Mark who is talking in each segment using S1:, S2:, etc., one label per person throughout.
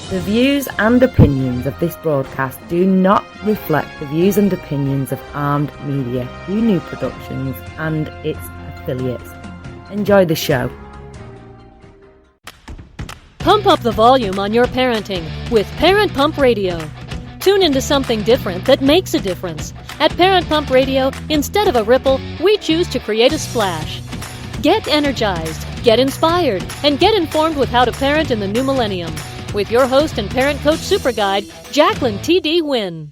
S1: The views and opinions of this broadcast do not reflect the views and opinions of Armed Media, New Productions and its affiliates. Enjoy the show.
S2: Pump up the volume on your parenting with Parent Pump Radio. Tune into something different that makes a difference. At Parent Pump Radio, instead of a ripple, we choose to create a splash. Get energized, get inspired, and get informed with how to parent in the new millennium. With your host and parent coach super guide, Jacqueline T.D. Huynh.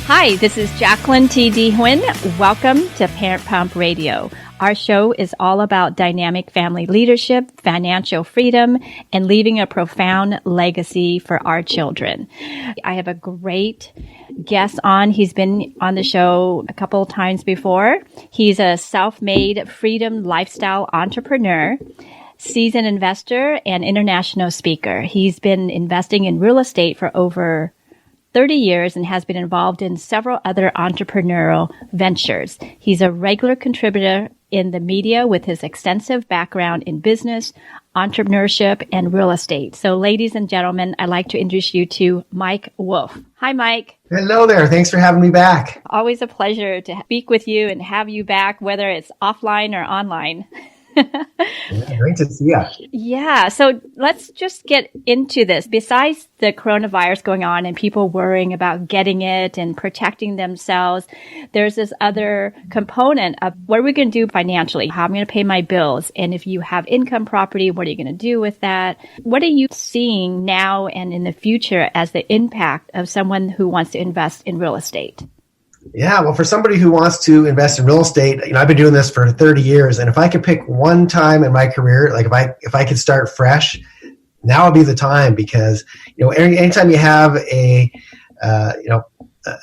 S3: Hi, this is Jacqueline T.D. Huynh. Welcome to Parent Pump Radio. Our show is all about dynamic family leadership, financial freedom, and leaving a profound legacy for our children. I have a great guest on. He's been on the show a couple of times before. He's a self-made freedom lifestyle entrepreneur, seasoned investor, and international speaker. He's been investing in real estate for over 30 years and has been involved in several other entrepreneurial ventures. He's a regular contributor in the media with his extensive background in business, entrepreneurship, and real estate. So, ladies and gentlemen, I'd like to introduce you to Mike Wolf. Hi, Mike.
S4: Hello there. Thanks for having me back.
S3: Always a pleasure to speak with you and have you back, whether it's offline or online.
S4: Yeah, great to see you.
S3: Yeah. So let's just get into this. Besides the coronavirus going on and people worrying about getting it and protecting themselves, there's this other component of what are we going to do financially? How am I going to pay my bills? And if you have income property, what are you going to do with that? What are you seeing now and in the future as the impact of someone who wants to invest in real estate?
S4: Yeah, well, for somebody who wants to invest in real estate, I've been doing this for 30 years, and if I could pick one time in my career, like if I could start fresh, now would be the time, because anytime you have an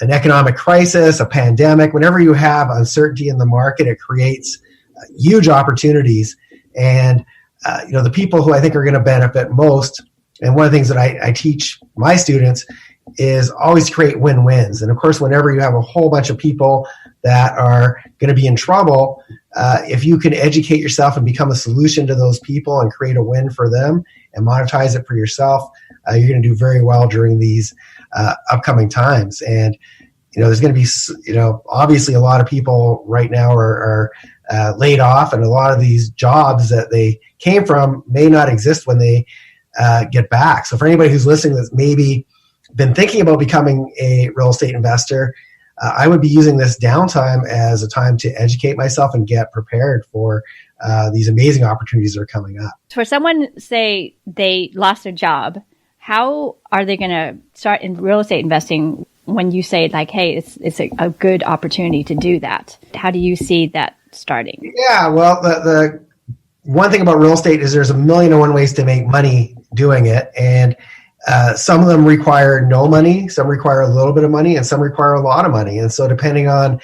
S4: economic crisis, a pandemic, whenever you have uncertainty in the market, it creates huge opportunities, and the people who I think are going to benefit most, and one of the things that I teach my students is always create win-wins. And of course, whenever you have a whole bunch of people that are going to be in trouble, if you can educate yourself and become a solution to those people and create a win for them and monetize it for yourself, you're going to do very well during these upcoming times. And there's going to be obviously a lot of people right now are laid off, and a lot of these jobs that they came from may not exist when they get back. So for anybody who's listening that's maybe been thinking about becoming a real estate investor, I would be using this downtime as a time to educate myself and get prepared for these amazing opportunities that are coming up.
S3: For someone, say they lost their job, how are they going to start in real estate investing when you say like, hey, it's a good opportunity to do that? How do you see that starting? Yeah,
S4: well, the one thing about real estate is there's a million and one ways to make money doing it. And some of them require no money, some require a little bit of money, and some require a lot of money. And so depending on,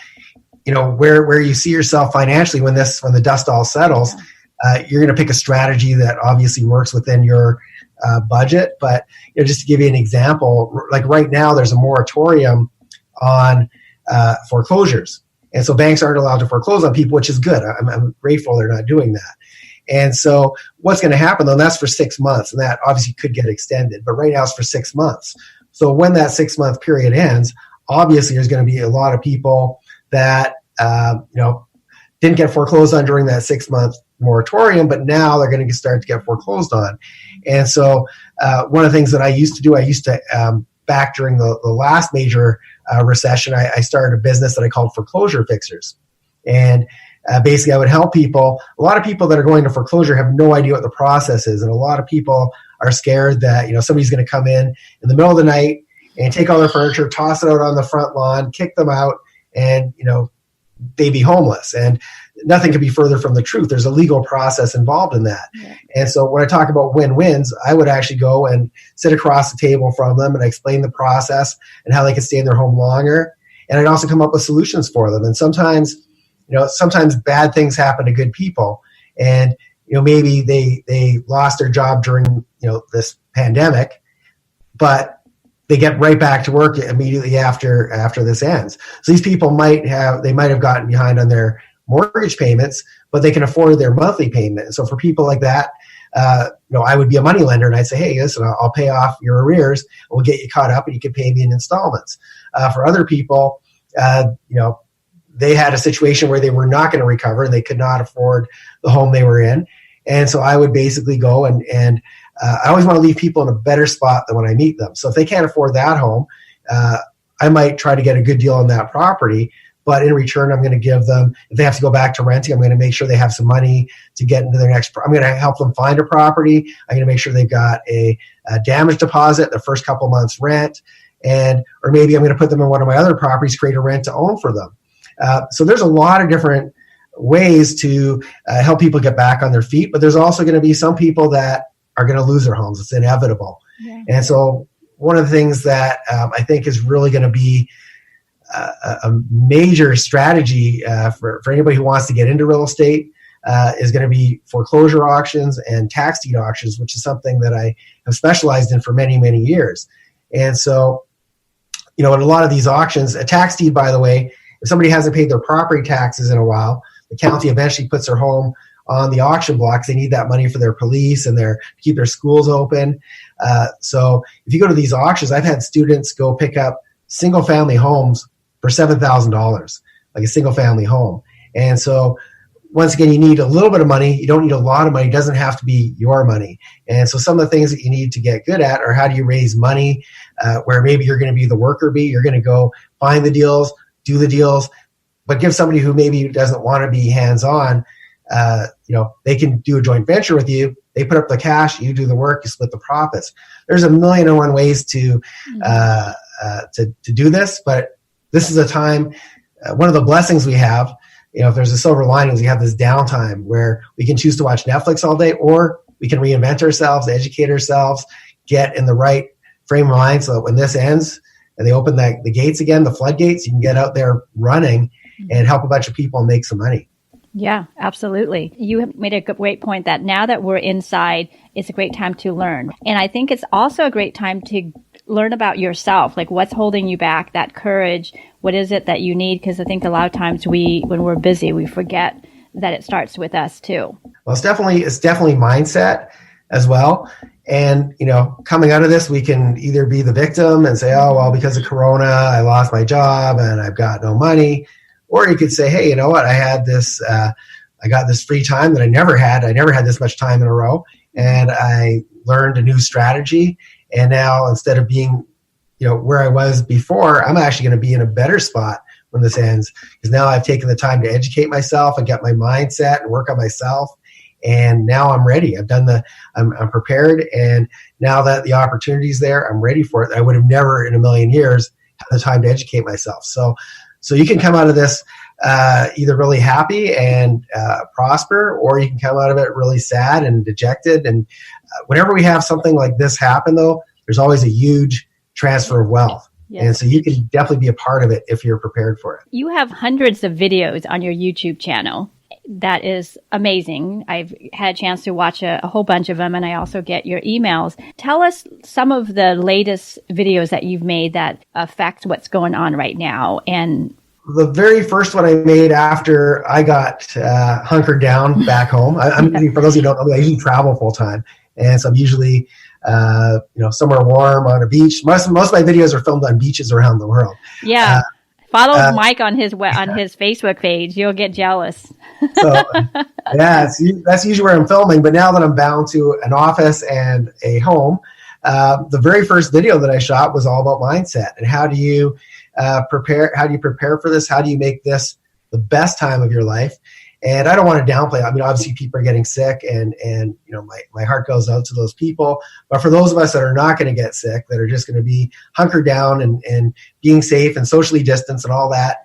S4: where you see yourself financially when the dust all settles, you're going to pick a strategy that obviously works within your budget. But just to give you an example, like right now, there's a moratorium on foreclosures. And so banks aren't allowed to foreclose on people, which is good. I'm grateful they're not doing that. And so what's going to happen, though, that's for 6 months, and that obviously could get extended. But right now it's for 6 months. So when that 6-month period ends, obviously there's going to be a lot of people that didn't get foreclosed on during that 6-month moratorium, but now they're going to start to get foreclosed on. And so one of the things that I used to back during the last major recession, I started a business that I called Foreclosure Fixers. And basically, I would help people. A lot of people that are going to foreclosure have no idea what the process is. And a lot of people are scared that, somebody's going to come in the middle of the night and take all their furniture, toss it out on the front lawn, kick them out, and, they be homeless. And nothing could be further from the truth. There's a legal process involved in that. Yeah. And so when I talk about win-wins, I would actually go and sit across the table from them and explain the process and how they can stay in their home longer. And I'd also come up with solutions for them. And sometimes bad things happen to good people, and maybe they lost their job during this pandemic, but they get right back to work immediately after this ends. So these people might have gotten behind on their mortgage payments, but they can afford their monthly payment. So for people like that, I would be a money lender and I'd say, hey, listen, I'll pay off your arrears. We'll get you caught up and you can pay me in installments. For other people, they had a situation where they were not going to recover and they could not afford the home they were in. And so I would basically go and I always want to leave people in a better spot than when I meet them. So if they can't afford that home, I might try to get a good deal on that property. But in return, I'm going to give them, if they have to go back to renting, I'm going to make sure they have some money to get into their next, I'm going to help them find a property. I'm going to make sure they've got a damage deposit, the first couple months rent, or maybe I'm going to put them in one of my other properties, create a rent to own for them. So there's a lot of different ways to help people get back on their feet, but there's also going to be some people that are going to lose their homes. It's inevitable. Yeah. And so one of the things that I think is really going to be a major strategy for anybody who wants to get into real estate is going to be foreclosure auctions and tax deed auctions, which is something that I have specialized in for many, many years. And so, in a lot of these auctions, a tax deed, by the way, if somebody hasn't paid their property taxes in a while, the county eventually puts their home on the auction blocks. They need that money for their police and to keep their schools open. So if you go to these auctions, I've had students go pick up single family homes for $7,000, like a single family home. And so once again, you need a little bit of money. You don't need a lot of money. It doesn't have to be your money. And so some of the things that you need to get good at are how do you raise money where maybe you're going to be the worker bee. You're going to go find the deals, do the deals, but give somebody who maybe doesn't want to be hands-on, they can do a joint venture with you. They put up the cash, you do the work, you split the profits. There's a million and one ways to do this, but this is a time, one of the blessings we have, if there's a silver lining, we have this downtime where we can choose to watch Netflix all day, or we can reinvent ourselves, educate ourselves, get in the right frame of mind so that when this ends and they open the gates again, the floodgates, you can get out there running and help a bunch of people and make some money.
S3: Yeah, absolutely. You have made a great point that now that we're inside, it's a great time to learn. And I think it's also a great time to learn about yourself, like what's holding you back, that courage. What is it that you need? Because I think a lot of times when we're busy, we forget that it starts with us too.
S4: Well, it's definitely mindset as well. And, coming out of this, we can either be the victim and say, oh, well, because of Corona, I lost my job and I've got no money. Or you could say, hey, you know what? I had this, I got this free time that I never had. I never had this much time in a row. And I learned a new strategy. And now instead of being, where I was before, I'm actually going to be in a better spot when this ends. Because now I've taken the time to educate myself and get my mindset and work on myself. And now I'm ready. I'm prepared. And now that the opportunity is there, I'm ready for it. I would have never in a million years had the time to educate myself. So you can come out of this either really happy and prosper, or you can come out of it really sad and dejected. And whenever we have something like this happen, though, there's always a huge transfer of wealth. Yes. And so you can definitely be a part of it if you're prepared for it.
S3: You have hundreds of videos on your YouTube channel. That is amazing. I've had a chance to watch a whole bunch of them, and I also get your emails. Tell us some of the latest videos that you've made that affect what's going on right now. And
S4: the very first one I made after I got hunkered down back home. For those who don't know, I usually travel full time, and so I'm usually somewhere warm on a beach. Most of my videos are filmed on beaches around the world.
S3: Yeah. Follow Mike on his Facebook page. You'll get jealous.
S4: So, yeah, that's usually where I'm filming. But now that I'm bound to an office and a home, the very first video that I shot was all about mindset and how do you prepare? How do you prepare for this? How do you make this the best time of your life? And I don't want to downplay it. I mean, obviously people are getting sick and my heart goes out to those people. But for those of us that are not going to get sick, that are just going to be hunkered down and being safe and socially distanced and all that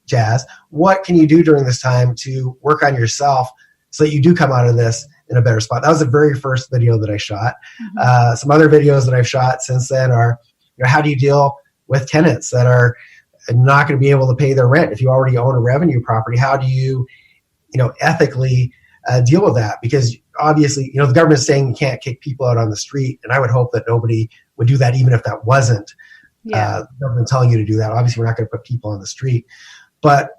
S4: jazz, what can you do during this time to work on yourself so that you do come out of this in a better spot? That was the very first video that I shot. Mm-hmm. Some other videos that I've shot since then are, how do you deal with tenants that are not going to be able to pay their rent? If you already own a revenue property, how do you ethically deal with that? Because obviously, the government is saying you can't kick people out on the street. And I would hope that nobody would do that, even if that wasn't the government telling you to do that. Obviously, we're not going to put people on the street. But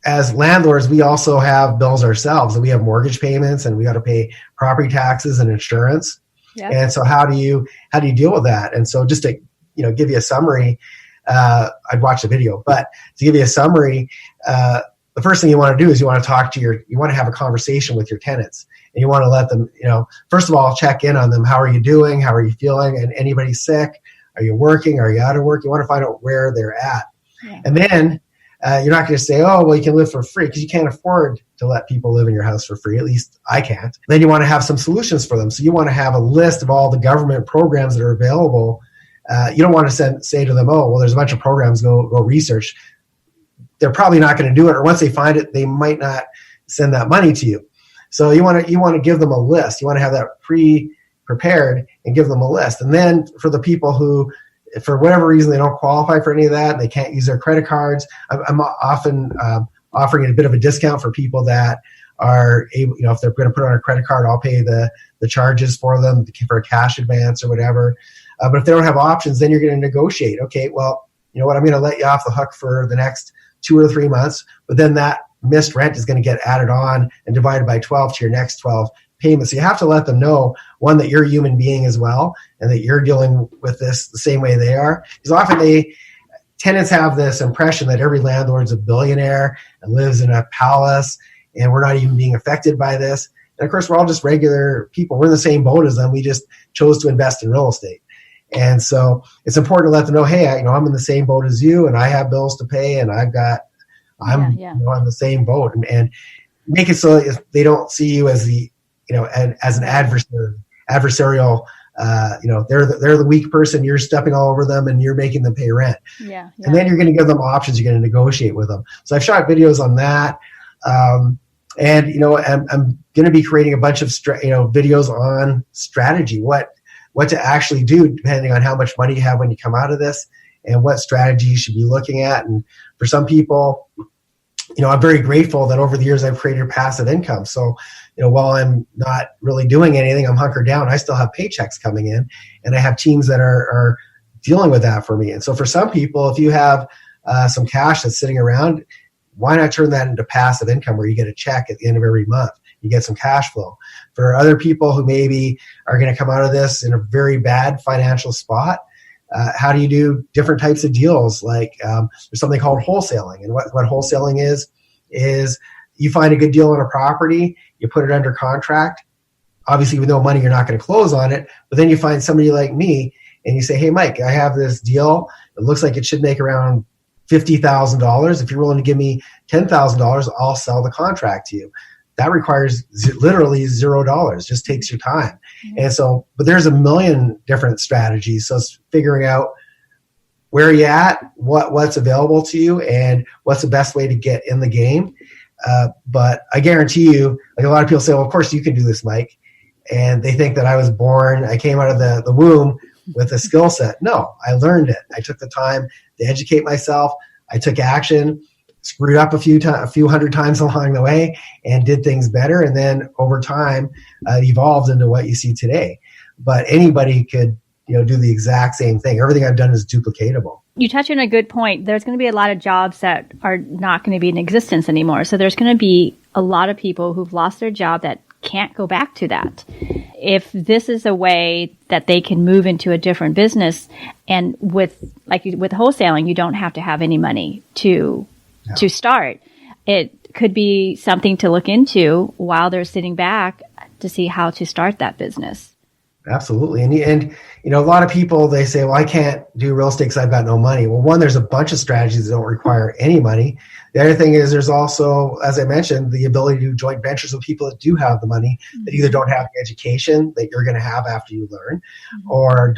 S4: as landlords, we also have bills ourselves, and we have mortgage payments, and we got to pay property taxes and insurance.
S3: Yep.
S4: And so how do you deal with that? And so just to, give you a summary, I'd watch the video, but to give you a summary, the first thing you want to do is you want to have a conversation with your tenants, and you want to let them, first of all, check in on them. How are you doing? How are you feeling? And anybody sick? Are you working? Are you out of work? You want to find out where they're at. Yeah. And then you're not going to say, oh, well, you can live for free, because you can't afford to let people live in your house for free. At least I can't. Then you want to have some solutions for them. So you want to have a list of all the government programs that are available. You don't want to say to them, oh, well, there's a bunch of programs, go research. They're probably not going to do it, or once they find it, they might not send that money to you. So you want to give them a list. You want to have that prepared and give them a list. And then for the people who, for whatever reason, they don't qualify for any of that, they can't use their credit cards, I'm often offering a bit of a discount for people that are able, if they're going to put on a credit card, I'll pay the charges for them for a cash advance or whatever. But if they don't have options, then you're going to negotiate. Okay, well, you know what, I'm going to let you off the hook for the next 2 or 3 months, but then that missed rent is going to get added on and divided by 12 to your next 12 payments. So you have to let them know, one, that you're a human being as well, and that you're dealing with this the same way they are. Because often tenants have this impression that every landlord's a billionaire and lives in a palace, and we're not even being affected by this. And of course, we're all just regular people. We're in the same boat as them. We just chose to invest in real estate. And so it's important to let them know, hey, I'm in the same boat as you, and I have bills to pay, and I'm on the same boat, and make it so they don't see you as as an adversarial. They're the weak person. You're stepping all over them, and you're making them pay rent.
S3: Yeah.
S4: And then you're going to give them options. You're going to negotiate with them. So I've shot videos on that, and I'm going to be creating a bunch of videos on strategy. What to actually do, depending on how much money you have when you come out of this, and what strategy you should be looking at. And for some people, I'm very grateful that over the years I've created passive income. So, while I'm not really doing anything, I'm hunkered down, I still have paychecks coming in, and I have teams that are dealing with that for me. And so for some people, if you have some cash that's sitting around, why not turn that into passive income, where you get a check at the end of every month? You get some cash flow. For other people who maybe are going to come out of this in a very bad financial spot, how do you do different types of deals? Like there's something called wholesaling. And what wholesaling is you find a good deal on a property, you put it under contract. Obviously, with no money, you're not going to close on it. But then you find somebody like me, and you say, hey, Mike, I have this deal. It looks like it should make around $50,000. If you're willing to give me $10,000, I'll sell the contract to you. That requires literally $0. Just takes your time. Mm-hmm. And so, but there's a million different strategies. So it's figuring out where are you at, what's available to you, and what's the best way to get in the game. But I guarantee you, like a lot of people say, well, of course you can do this, Mike. And they think that I came out of the womb with a skill set. No, I learned it. I took the time to educate myself. I took action, screwed up a few hundred times along the way, and did things better. And then over time, evolved into what you see today. But anybody could, do the exact same thing. Everything I've done is duplicatable.
S3: You touch on a good point. There's going to be a lot of jobs that are not going to be in existence anymore. So there's going to be a lot of people who've lost their job that can't go back to that. If this is a way that they can move into a different business, and with wholesaling, you don't have to have any money to start. It could be something to look into while they're sitting back to see how to start that business.
S4: Absolutely. And a lot of people, they say, well, I can't do real estate because I've got no money. Well, one, there's a bunch of strategies that don't require any money. The other thing is there's also, as I mentioned, the ability to do joint ventures with people that do have the money, that either don't have the education that you're going to have after you learn, or they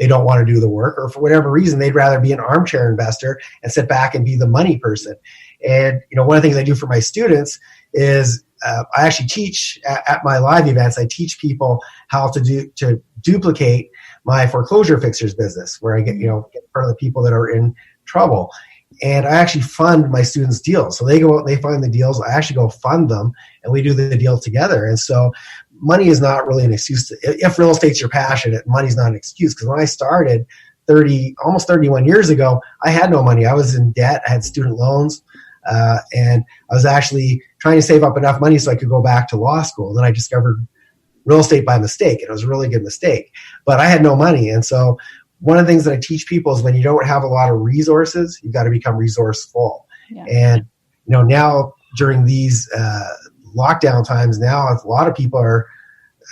S4: don't want to do the work, or for whatever reason, they'd rather be an armchair investor and sit back and be the money person. And, one of the things I do for my students is I actually teach at my live events. I teach people how to duplicate my foreclosure fixers business, where I get in front of the people that are in trouble. And I actually fund my students' deals. So they go out and they find the deals. I actually go fund them, and we do the deal together. And so money is not really an excuse. If real estate's your passion, money's not an excuse. Because when I started almost 31 years ago, I had no money. I was in debt. I had student loans. And I was actually trying to save up enough money so I could go back to law school. Then I discovered real estate by mistake, and it was a really good mistake. But I had no money. And so one of the things that I teach people is when you don't have a lot of resources, you've got to become resourceful. Yeah. And, now during these lockdown times now, a lot of people are,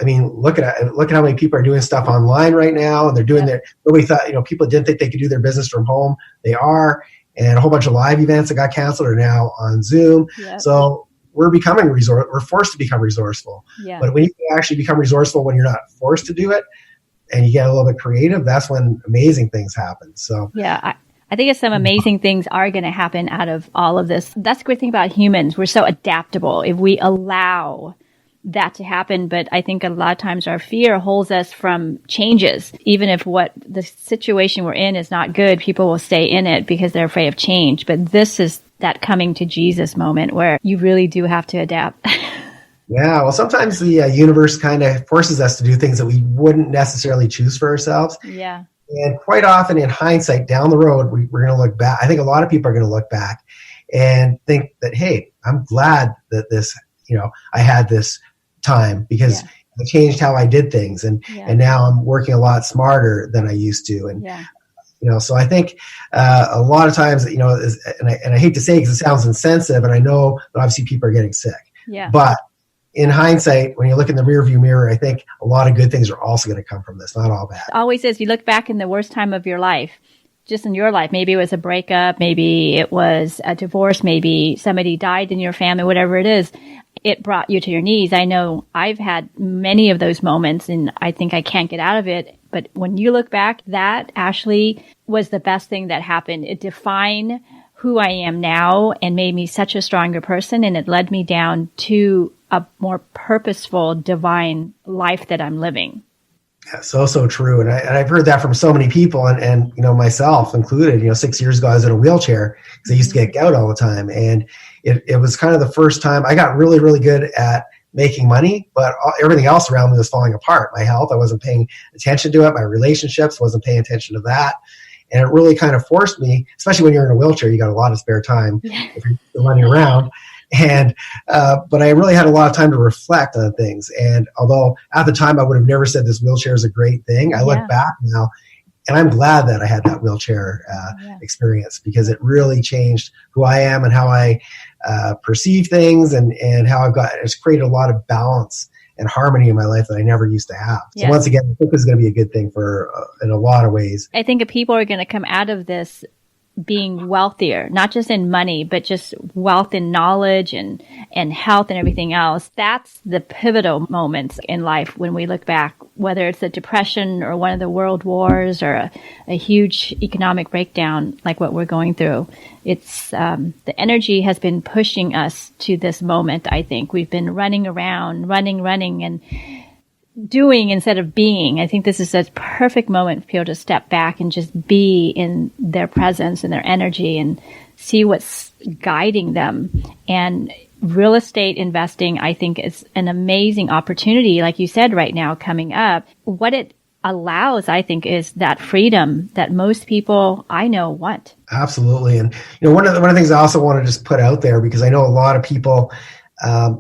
S4: look at how many people are doing stuff online right now, and they're doing nobody thought, people didn't think they could do their business from home. They are. And a whole bunch of live events that got canceled are now on Zoom. Yep. So we're forced to become resourceful. Yeah. But when you actually become resourceful when you're not forced to do it and you get a little bit creative, that's when amazing things happen. So
S3: yeah, I think some amazing things are going to happen out of all of this. That's the great thing about humans. We're so adaptable if we allow that to happen. But I think a lot of times our fear holds us from changes. Even if what the situation we're in is not good, people will stay in it because they're afraid of change. But this is that coming to Jesus moment where you really do have to adapt.
S4: Yeah, well, sometimes the universe kind of forces us to do things that we wouldn't necessarily choose for ourselves.
S3: Yeah.
S4: And quite often in hindsight, down the road, we're going to look back. I think a lot of people are going to look back and think that, hey, I'm glad that this, I had this time because it changed how I did things. And now I'm working a lot smarter than I used to. And, so I think a lot of times, and I hate to say it because it sounds insensitive, and I know that obviously people are getting sick.
S3: Yeah.
S4: But in hindsight, when you look in the rearview mirror, I think a lot of good things are also going to come from this, not all bad.
S3: It always is. You look back in the worst time of your life, just in your life. Maybe it was a breakup, maybe it was a divorce, maybe somebody died in your family, whatever it is. It brought you to your knees. I know I've had many of those moments and I think I can't get out of it. But when you look back, that actually was the best thing that happened. It defined who I am now and made me such a stronger person. And it led me down to a more purposeful, divine life that I'm living.
S4: Yeah, so true. And I've heard that from so many people and myself included. 6 years ago, I was in a wheelchair because I used to get gout all the time. And it was kind of the first time I got really, really good at making money, but everything else around me was falling apart. My health, I wasn't paying attention to it. My relationships, wasn't paying attention to that. And it really kind of forced me, especially when you're in a wheelchair, you got a lot of spare time if you're running around. And, but I really had a lot of time to reflect on things. And although at the time I would have never said this wheelchair is a great thing, I look back now and I'm glad that I had that wheelchair experience because it really changed who I am and how I perceive things and how it's created a lot of balance and harmony in my life that I never used to have. So once again, I think this is going to be a good thing for in a lot of ways.
S3: I think people are going to come out of this being wealthier, not just in money, but just wealth in knowledge and health and everything else. That's the pivotal moments in life when we look back, whether it's the Depression or one of the world wars or a huge economic breakdown like what we're going through. It's the energy has been pushing us to this moment, I think. We've been running around, running and doing instead of being. I think this is a perfect moment for people to step back and just be in their presence and their energy and see what's guiding them. And real estate investing, I think, is an amazing opportunity, like you said, right now coming up. What it allows, I think, is that freedom that most people I know want.
S4: Absolutely. And one of the things I also want to just put out there, because I know a lot of people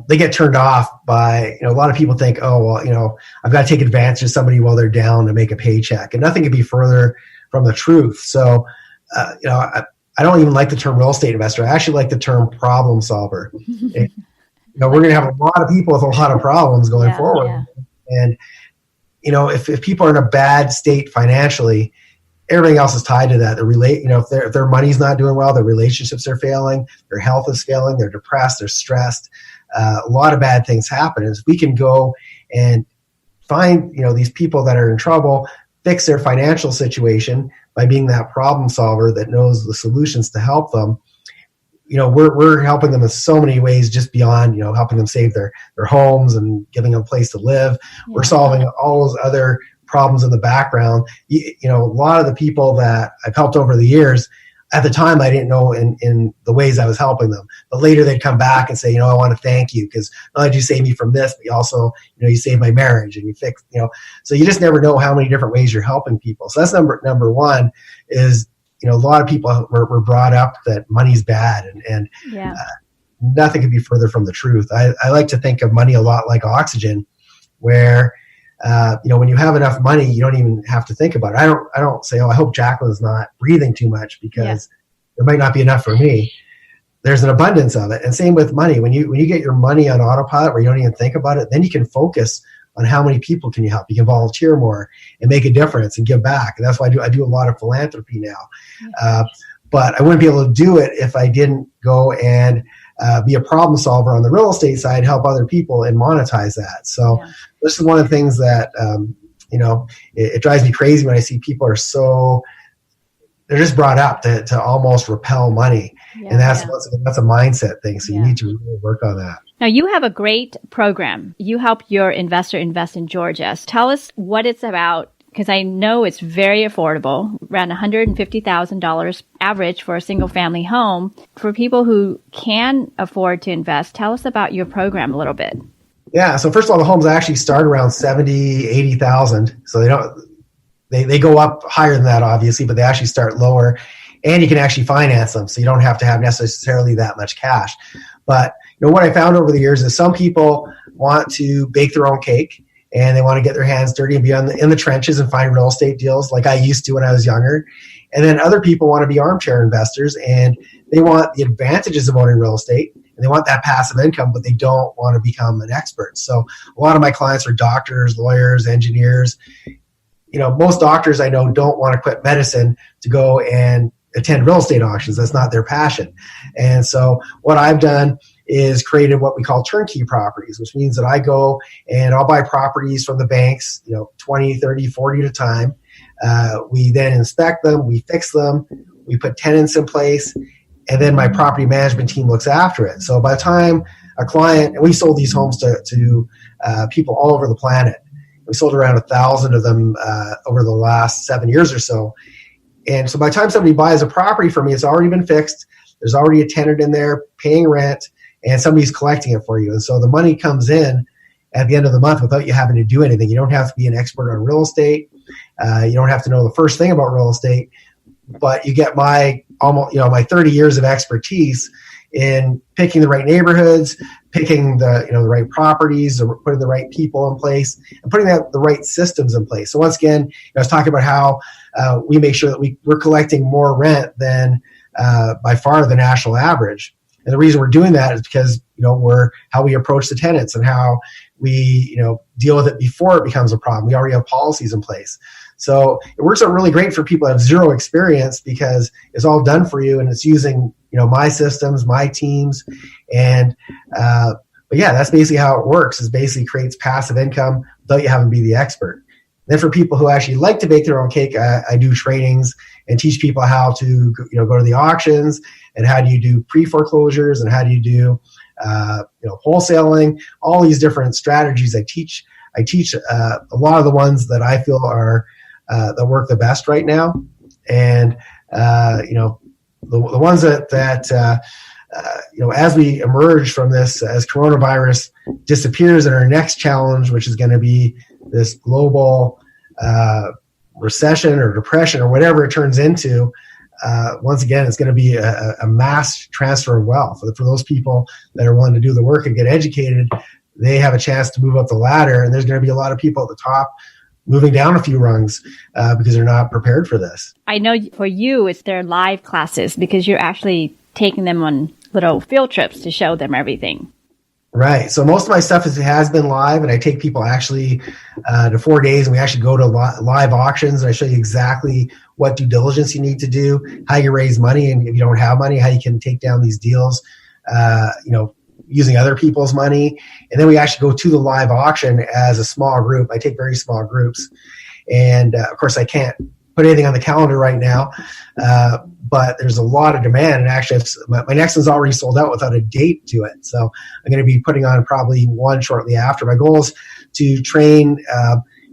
S4: they get turned off by, a lot of people think, oh, well, I've got to take advantage of somebody while they're down to make a paycheck. And nothing could be further from the truth. So, I don't even like the term real estate investor. I actually like the term problem solver. We're going to have a lot of people with a lot of problems going forward. Yeah. And, if people are in a bad state financially, everything else is tied to that. If their money's not doing well, their relationships are failing, their health is failing, they're depressed, they're stressed. A lot of bad things happen. And if we can go and find, these people that are in trouble, fix their financial situation by being that problem solver that knows the solutions to help them, we're helping them in so many ways, just beyond, helping them save their homes and giving them a place to live. Yeah. We're solving all those other problems in the background. A lot of the people that I've helped over the years, at the time I didn't know in the ways I was helping them, but later they'd come back and say, I want to thank you because not only did you save me from this, but you also, you saved my marriage and you fixed, so you just never know how many different ways you're helping people. So that's number one is, a lot of people were brought up that money's bad and nothing could be further from the truth. I like to think of money a lot like oxygen, where when you have enough money, you don't even have to think about it. I don't say, I hope Jacqueline's not breathing too much because there might not be enough for me. There's an abundance of it. And same with money. When you get your money on autopilot where you don't even think about it, then you can focus on how many people can you help. You can volunteer more and make a difference and give back. And that's why I do a lot of philanthropy now. But I wouldn't be able to do it if I didn't go and be a problem solver on the real estate side, help other people and monetize that. So this is one of the things that, it drives me crazy when I see people they're just brought up to almost repel money. And that's a mindset thing. So you need to really work on that.
S3: Now, you have a great program. You help your investor invest in Georgia. Tell us what it's about, because I know it's very affordable, around $150,000 average for a single family home. For people who can afford to invest, tell us about your program a little bit.
S4: Yeah. So first of all, the homes actually start around 70, 80,000. So they go up higher than that, obviously, but they actually start lower, and you can actually finance them. So you don't have to have necessarily that much cash. But what I found over the years is some people want to bake their own cake, and they want to get their hands dirty and be in the trenches and find real estate deals like I used to when I was younger. And then other people want to be armchair investors, and they want the advantages of owning real estate, and they want that passive income, but they don't want to become an expert. So a lot of my clients are doctors, lawyers, engineers. Most doctors I know don't want to quit medicine to go and attend real estate auctions. That's not their passion. And so what I've done is created what we call turnkey properties, which means that I go and I'll buy properties from the banks, 20, 30, 40 at a time. We then inspect them, we fix them, we put tenants in place, and then my property management team looks after it. So by the time a client, and we sold these homes to people all over the planet. We sold around 1,000 of them over the last 7 years or so. And so by the time somebody buys a property from me, it's already been fixed. There's already a tenant in there paying rent, and somebody's collecting it for you. And so the money comes in at the end of the month without you having to do anything. You don't have to be an expert on real estate. You don't have to know the first thing about real estate, but you get my 30 years of expertise in picking the right neighborhoods, picking the right properties, or putting the right people in place, and putting the right systems in place. So once again, I was talking about how we make sure that we're collecting more rent than by far the national average. And the reason we're doing that is because we're how we approach the tenants and how we deal with it before it becomes a problem. We already have policies in place. So it works out really great for people that have zero experience because it's all done for you, and it's using my systems, my teams, and but yeah, that's basically how it works. Is basically creates passive income without you having to be the expert. Then for people who actually like to bake their own cake, I do trainings and teach people how to go to the auctions, and how do you do pre-foreclosures, and how do you do wholesaling, all these different strategies. I teach a lot of the ones that I feel are that work the best right now, and the ones that as we emerge from this, as coronavirus disappears, and our next challenge, which is going to be this global recession or depression or whatever it turns into, once again, it's going to be a mass transfer of wealth. For those people that are willing to do the work and get educated, they have a chance to move up the ladder, and there's going to be a lot of people at the top moving down a few rungs because they're not prepared for this. I
S3: know for you, it's their live classes because you're actually taking them on little field trips to show them everything.
S4: Right. So most of my stuff has been live, and I take people actually to 4 days, and we actually go to live auctions, and I show you exactly what due diligence you need to do, how you raise money, and if you don't have money, how you can take down these deals, using other people's money. And then we actually go to the live auction as a small group. I take very small groups. And of course, I can't put anything on the calendar right now, but there's a lot of demand. And actually, my next one's already sold out without a date to it. So I'm going to be putting on probably one shortly after. My goal is to train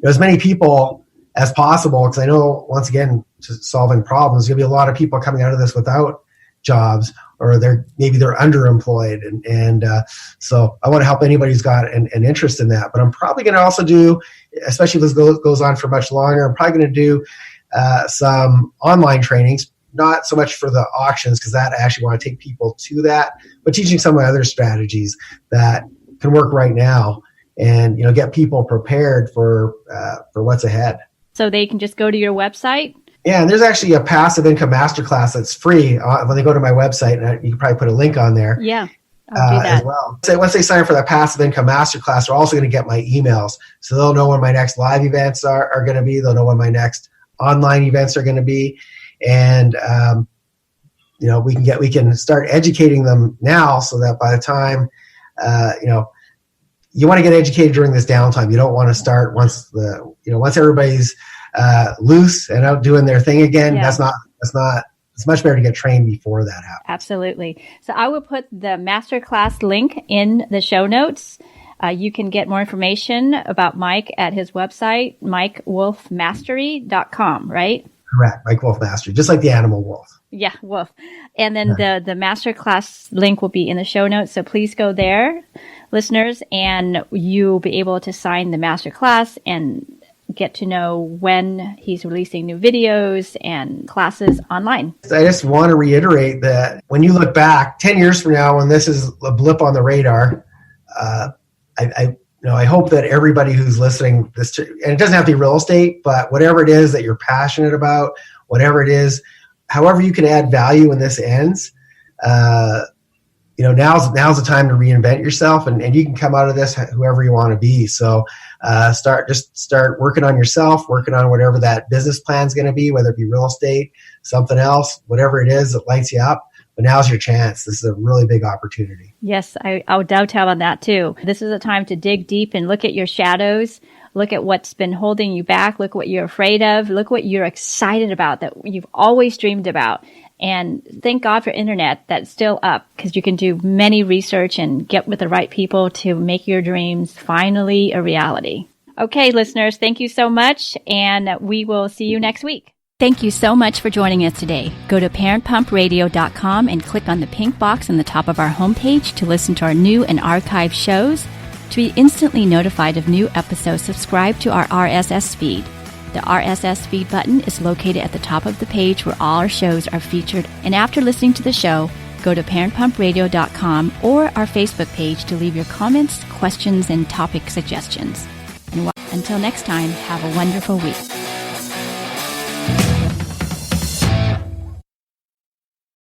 S4: as many people as possible, because I know, once again, to solving problems, there's going to be a lot of people coming out of this without jobs, or maybe they're underemployed, and so I want to help anybody who's got an interest in that. But I'm probably going to also do, especially if this goes on for much longer, I'm probably going to do some online trainings, not so much for the auctions, because that I actually want to take people to that, but teaching some of my other strategies that can work right now and, get people prepared for what's ahead.
S3: So they can just go to your website?
S4: Yeah, and there's actually a passive income masterclass that's free when they go to my website, and you can probably put a link on there.
S3: Yeah, I'll do that
S4: as well. So once they sign up for that passive income masterclass, they're also going to get my emails, so they'll know when my next live events are going to be. They'll know when my next online events are going to be, and we can start educating them now, so that by the time you want to get educated during this downtime. You don't want to start once everybody's loose and out doing their thing again. Yeah. That's not. It's much better to get trained before that happens.
S3: Absolutely. So I will put the masterclass link in the show notes. You can get more information about Mike at his website, MikeWolfMastery.com, right?
S4: Correct. Mike Wolf Mastery, just like the animal wolf.
S3: Yeah, wolf. And then the masterclass link will be in the show notes. So please go there, listeners, and you'll be able to sign the masterclass and get to know when he's releasing new videos and classes online.
S4: I just want to reiterate that when you look back 10 years from now, when this is a blip on the radar, I hope that everybody who's listening, and it doesn't have to be real estate, but whatever it is that you're passionate about, whatever it is, however you can add value when this ends, now's the time to reinvent yourself, and you can come out of this whoever you want to be. So start working on yourself, working on whatever that business plan is going to be, whether it be real estate, something else, whatever it is that lights you up. But now's your chance. This is a really big opportunity.
S3: Yes, I would dovetail on that too. This is a time to dig deep and look at your shadows. Look at what's been holding you back. Look what you're afraid of. Look what you're excited about that you've always dreamed about. And thank God for internet that's still up, because you can do many research and get with the right people to make your dreams finally a reality. Okay, listeners, thank you so much, and we will see you next week. Thank you so much for joining us today. Go to parentpumpradio.com and click on the pink box on the top of our homepage to listen to our new and archived shows. To be instantly notified of new episodes, subscribe to our RSS feed. The RSS feed button is located at the top of the page where all our shows are featured. And after listening to the show, go to parentpumpradio.com or our Facebook page to leave your comments, questions, and topic suggestions. And until next time, have a wonderful week.